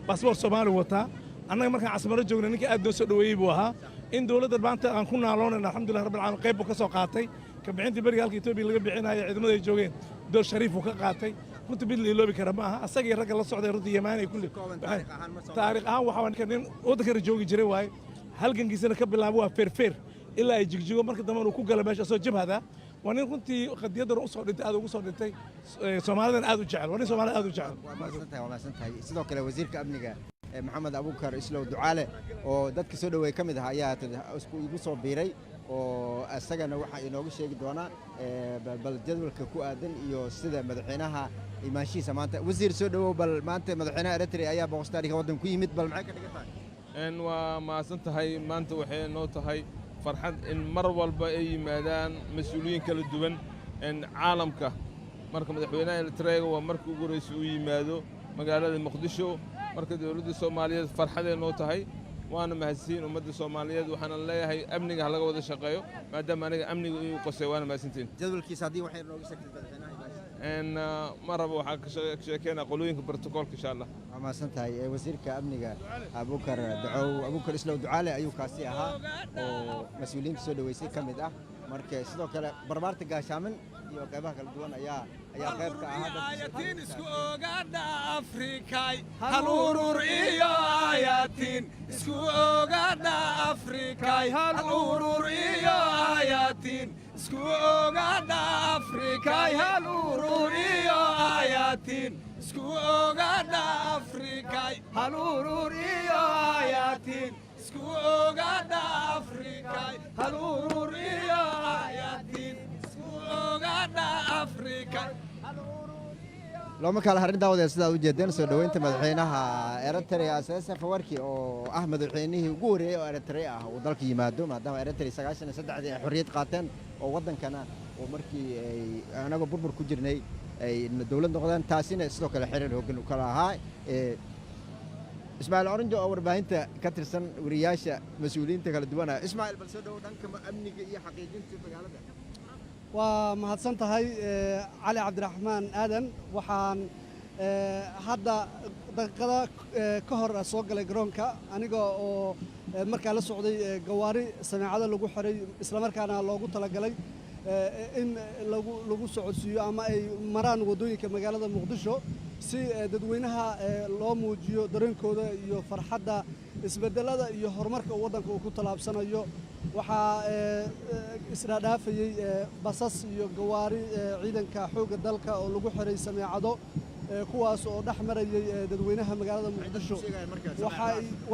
baasboor Soomaali wata annaga markaan casmaro joogna ninkii aad noo soo dhaweeyey buu ahaa in dawladda maanta aan ku naaloonayna alxamdulilah rabbil caalamiin qayb buu ka soo qaatay ka bixintii beriga halka Itoobiya laga bixinayo ciidamada ay joogeen door shariif uu ka qaatay runtii mid la iloobi kara ma aha asagii ragga la socday runtii Yamaani kulli taariikh ahaan waxa nin waddanka joogi jiray waay halgankiisana ka bilaabo waa feer ilaa ay jigjigo marka dambe uu ku gala meesha soo jabhada waa nin runtii qadiyadana u soo dhintay aad ugu soo dhintay Soomaalidan aad u jecel waa nin Soomaali aad u jecel waa maasantahay sidoo kale wasiirka amniga maxamed abuukar islow ducaale oo dadka soo dhaweey ka mid ah ayaa isku igu soo biiray oo asagana waxa inoogu sheegi doonaa bal jadwalka ku aadan iyo sida madaxweynaha imaanshiisa maanta wasiir soo dhawow bal maanta madaxweynaha Eritrea ayaa booqashada waddanka ku yimid bal maxay ka dhigan tahay waa maasantahay maanta waxay noo tahay farxad in mar walba ay yimaadaan mas'uuliyiin kala duwan caalamka marka madaxweynaha Eritrea waa markii ugu horeysay uu yimaado magaalada Muqdisho marka dawladda Soomaaliyeed farxad ay noo tahay waana mahadsiin ummadda Soomaaliyeed waxaan leeyahay amniga laga wada shaqeeyo maadaama aniga amniga uu qosay waana mahadsantiin jadwalkiisa hadii waxay nooga sheegtay madaxweynaha maraba waxa ka sheekeena qolooyinka protocolka insha Allah waa maasantahay wasiirka amniga Abuukar Islow Ducaale ayuu kaasi ahaa oo mas'uuliyiinta soo dhaweysay ka mid ah marka sidoo kale barbaarta gaashaaman iyo qaybaha kala duwan ayaa qayb ka ah isku ogaada Afrikay hal urur iyo ayatin isku ogaada Afrikay hal urur iyo ayatin isku ogaada Afrikay hal urur iyo ayatin isku ogaada Afrikay hal urur iyo ayatin isku ogaada Afrikay hal urur iyo ayatin looma kala harin daawadeed sidaad u jeedeen soo dhaweynta madaxweynaha Eritrea Isaias Afwerki oo ah madaxweynihii ugu horeeyay oo Eritrea ah oo dalka yimaado maadaama Eritrea 93 ay xorriyad qaateen oo waddankana oo markii ay anaga burbur ku jirnay ay dawlad noqdeen taasina sidoo kale xiriir hoggaan u kala ahaa Ismaaciil Oranjo oo warbaahinta ka tirsan wariyaasha mas'uuliyiinta kala duwan Ismaaciil bal soo dhaw dhanka amniga iyo xaqiijinta magaalada waa mahadsan tahay cali cabdiraxmaan aadan waxaan hadda daqiiqada ka hor soo galay garoonka aniga oo markaa la socday gawaari sameecada lagu xiray isla markaana loogu talagalay in lagu socodsiiyo ama ay maraan wadooyinka magaalada Muqdisho si dadweynaha loo muujiyo dareenkooda iyo farxadda isbedelada iyo horumarka waddanka uu ku talaabsanayo waxaa isdhaafayay basas iyo gawaari ciidanka xoogga dalka oo lagu xiray sameecado kuwaas oo dhex marayay dadweynaha magaalada Muqdisho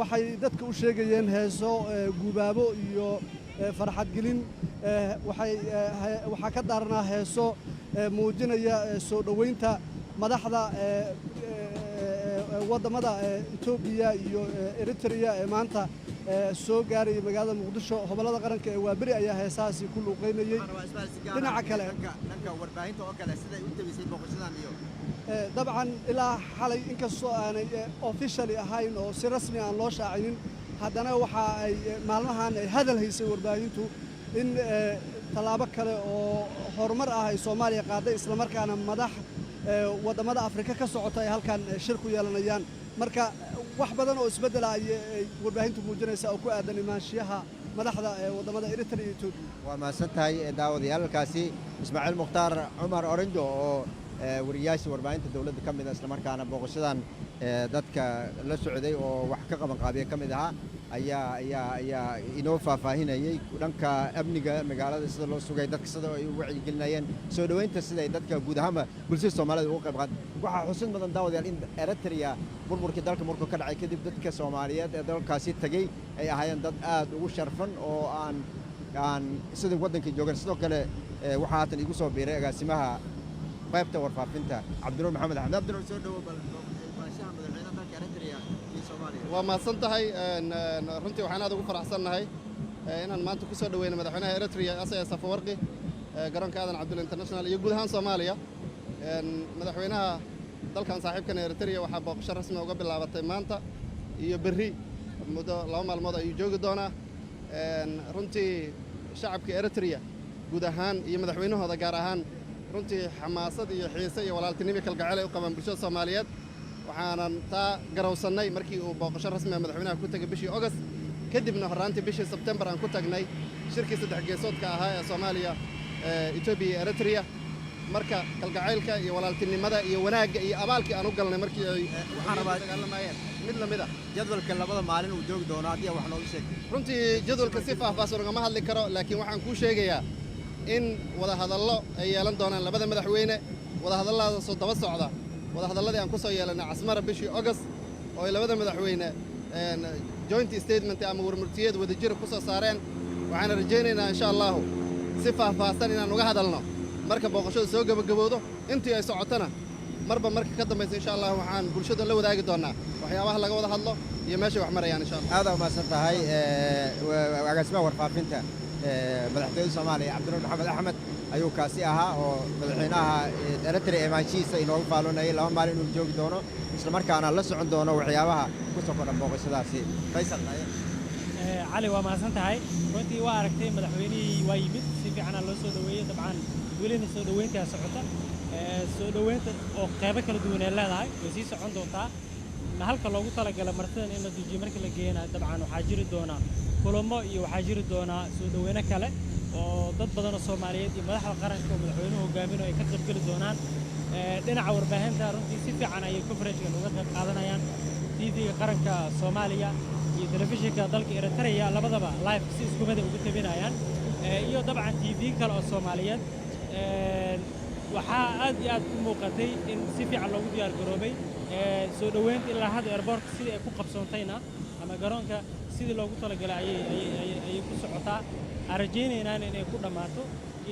waxay dadka u sheegayeen heeso guubaabo iyo farxad gelin waxaa ka daarnaa heeso muujinaya soo dhaweynta madaxda wadamada Itoobiya iyo Eritrea ee maanta soo gaaray magaalada Muqdisho hobalada qaranka ee Waaberi ayaa heesaasi ku luuqeynayay dhinaca kale dhanka warbaahinta oo kale sida u tabisay boqoshadan iyo dabcan ilaa xalay inkastoo aanay officially ahayn oo si rasmi aan loo shaacinin haddana waxa ay maalmahan ay hadal haysay warbaahintu in talaabo kale oo horumar ah ay Soomaaliya qaaday isla markaana madax wadamada Afrika ka socota ay halkan shir ku yeelanayaan marka wax badan oo isbedel ay warbaahintu muujinaysa oo ku aadan imaanshiyaha madaxda wadamada Eritrea iyo Itoobiya waa maasantahay daawadayaalkaasi Ismaaciil Mukhtaar Cumar Oranjo oo wariyaasha warbaahinta dawladda ka mid ah isla markaana booqashadan dadka la socday oo wax ka qaban qaabiya ka mid aha ayaa inoo faahfaahinayay dhanka amniga magaalada sida loo sugay dadka sida ay u wacyigelinayeen soo dhaweynta sida ay dadka guud ahaan bulshada Soomaaliyeed uga qayb qaadan waxa xusid mudan daawadayaal in Eritrea burburkii dalka markuu ka dhacay kadib dadka Soomaaliyeed ee dalkaasi tagay ay ahaayeen dad aad ugu sharfan oo aan sida waddanka joogan sidoo kale waxa haatan igu soo biiray agaasimaha qaybta warfaafinta Cabdinuur Maxamed Axmed Cabdinuur soo dhawo bal baashaha madaxweynaha dalka Eritrea iyo Soomaaliya waa maasan tahay runtii waxaan aad ugu faraxsanahay inaan maanta ku soo dhaweyno madaxweynaha Eritrea Isaias Afwerki garoonka Aadan Cabdulle International iyo guud ahaan Soomaaliya madaxweynaha dalkan saaxiibkan Eritrea waxa booqasho rasmi uga bilaabatay maanta iyo berri muddo 2 maalmood ayuu joogi doonaa runtii shacabka Eritrea guud ahaan iyo madaxweynahooda gaar ahaan runtii xamaasad iyo xiise iyo walaaltinimo kalgacayl ay u qabaan bulshada Soomaaliyeed waxaanan taa garawsannay markii uu booqasho rasmi ah madaxweynaha ku tegay bishii August kadibna horraantii bishii September aan ku tagnay shirkii saddex geesoodka ahaa ee Soomaaliya Ethiopia iyo Eritrea marka kalgacaylka iyo walaaltinimada iyo wanaagga iyo abaalkii aan u galnay markii ay waxaan rabaa dagaalamayeen mid lamid ah jadwalka labada maalin uu joogi doono haddii wax noogu sheeg runtii jadwalka si faahfaahsan ugama hadli karo laakiin waxaan kuu sheegayaa in wadahadallo ay yeelan doonaan labada madaxweyne wadahadalladaasoo daba socda wadahadalladii aan ku soo yeelannay Casmara bishii August oo ay labada madaxweyne joint statement ama warmurtiyeed wadajir ku soo saareen waxaan rajaynaynaa insha Allah si faahfaahsan inaan uga hadalno marka booqashada soo gabagabowdo intii ay socotana marba marka ka dambaysa insha Allah waxaan bulshada la wadaagi doonaa waxyaabaha laga wada hadlo iyo meesha wax marayaan insha Allah aad u maasan tahay agaasimaha warfaafinta madaxweynaha Soomaaliya Cabdiraxmaan Maxamed Axmed ayuu kaasi ahaa oo madaxweynaha Eritrea imaanshiisa inoogu faalonayay laba maalin inuu joogi doono isla markaana la socon doono waxyaabaha ku soo kordha booqashadaasi Faysal cali waa mahadsan tahay runtii waa aragtay madaxweynihii waa yimid si fiican loo soo dhaweeyay dabcan welina soo dhaweynta socota soo dhaweynta oo qaybo kala duwan ay leedahay way sii socon doontaa halka loogu talagalay martidan in la dujiyo markii la geeyana dabcan waxaa jiri doona kulamo iyo waxaa jiri doona soo dhaweyno kale oo dad badan oo Soomaaliyeed iyo madaxda qaranka oo madaxweynuhu hogaaminayo ay ka qayb gali doonaan dhinaca warbaahinta runtii si fiican ayay coverage-ka uga qayb qaadanayaan TV-ga qaranka Soomaaliya iyo telefishinka dalka Eritrea labadaba live si isku mid ah uga tabinayaan iyo dabcan TV kale oo Soomaaliyeed waxaa aad iyo aad u muuqatay in si fiican loogu diyaar garoobay soo dhaweynta ilaa hadda airport sidii ay ku qabsoontayna ama garoonka sidii loogu talagalay ayay ku socotaa arjeenayna inay ku dhamaato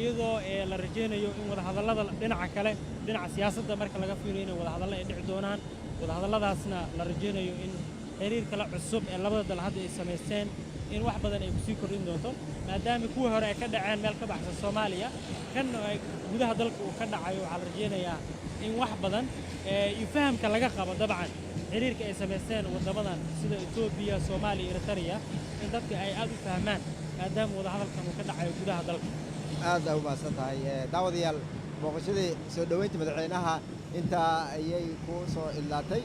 iyadoo la rajeynayo in wadahadallada dhinaca kale dhinaca siyaasadda marka laga fiiriyo in wadahadallo ay dhici doonaan wadahadalladaasna la rajeynayo in xiriirka la cusub ee labada dal hadda ay samaysteen in wax badan ay ku sii kordhin doonto maadaama kuwii hore ay ka dhaceen meel ka baxsan Soomaaliya kan gudaha dalka uu ka dhacayo waxaa la rajeynayaa in wax badan iyo fahamka laga qabo dabcan xiriirka ay samaysteen wadamadan sida Ethiopia Soomaaliya Eritrea in dadka ay aad u fahmaan maadaama wadahadalkan uu ka dhacayo gudaha dalka aad u maasan tahay daawadayaal booqashadii soo dhaweynta madaxweynaha inta ayay ku soo ilaatay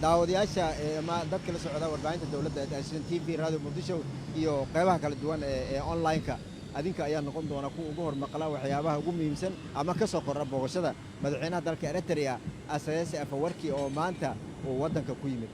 daawadayaasha ama dadka la socda warbaahinta dawladda ee TV Radio Muqdisho iyo qaybaha kala duwan ee online-ka adinka ayaa noqon doona kuwa ugu hormaqla waxyaabaha ugu muhiimsan ama ka soo qorra booqashada madaxweynaha dalka Eritrea Isaias Afwerki oo maanta uu wadanka ku yimid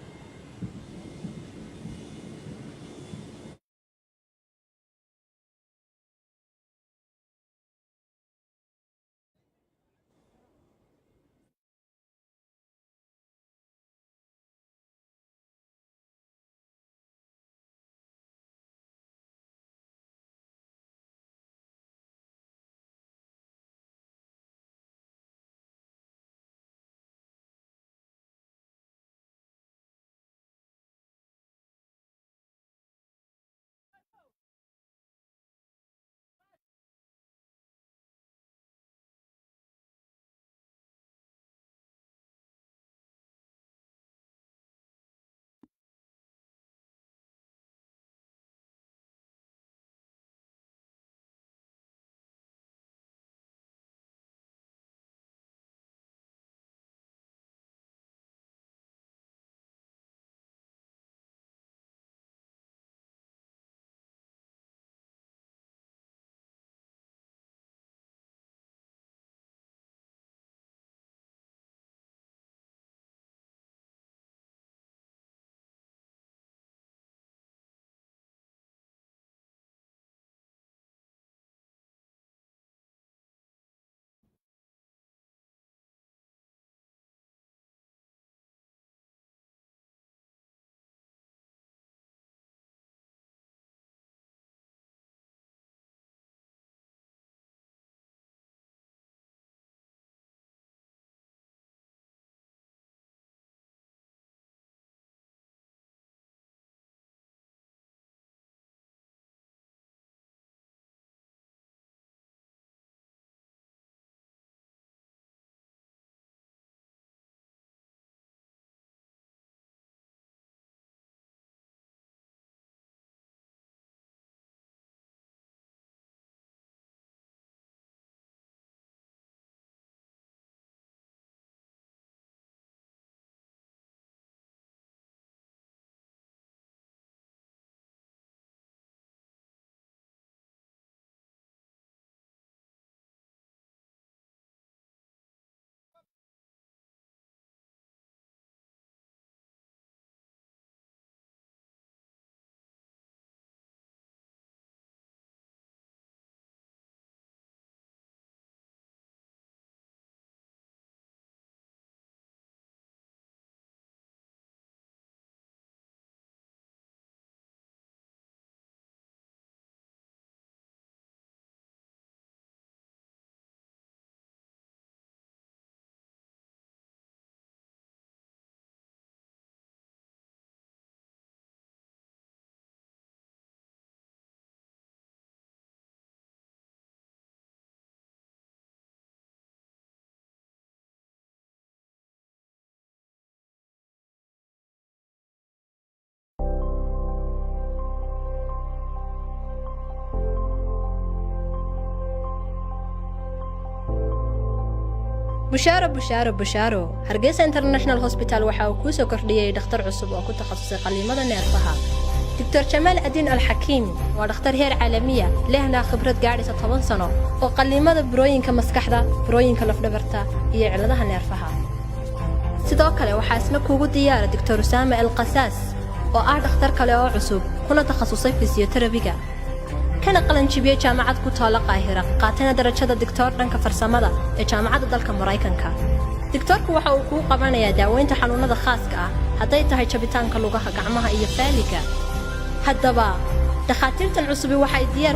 bushaaro bushaaro bushaaro hargeysa international hospital waxa uu ku soo kordhiyay dhakhtar cusub oo ku takhasusay qaliimada neerfaha دكتور جمال الدين الحكيم ودكتور هير عالمية لهنا خبرة قاعدة 10 سنة وقليمة بروينك مسكحدة بروينك لفدبرتا هي علادها نيرفها sidoo kale waxa isna kuugu diyaar Dr. Usama Al-Qasas oo ah dhakhtar kale oo cusub kuna takhasusay fisiotherabiga kana qalan jibiyay jaamacad ku taala Qaahira qaatana darajada doctor dhanka farsamada ee jaamacadda dalka Mareykanka دكتورku waxa uu ku qabanayaa daaweynta xanuunada khaaska ah haday tahay jabitaanka lugaha gacmaha iyo faaliga haddaba dhakhaatiirtan cusub waxay diyaar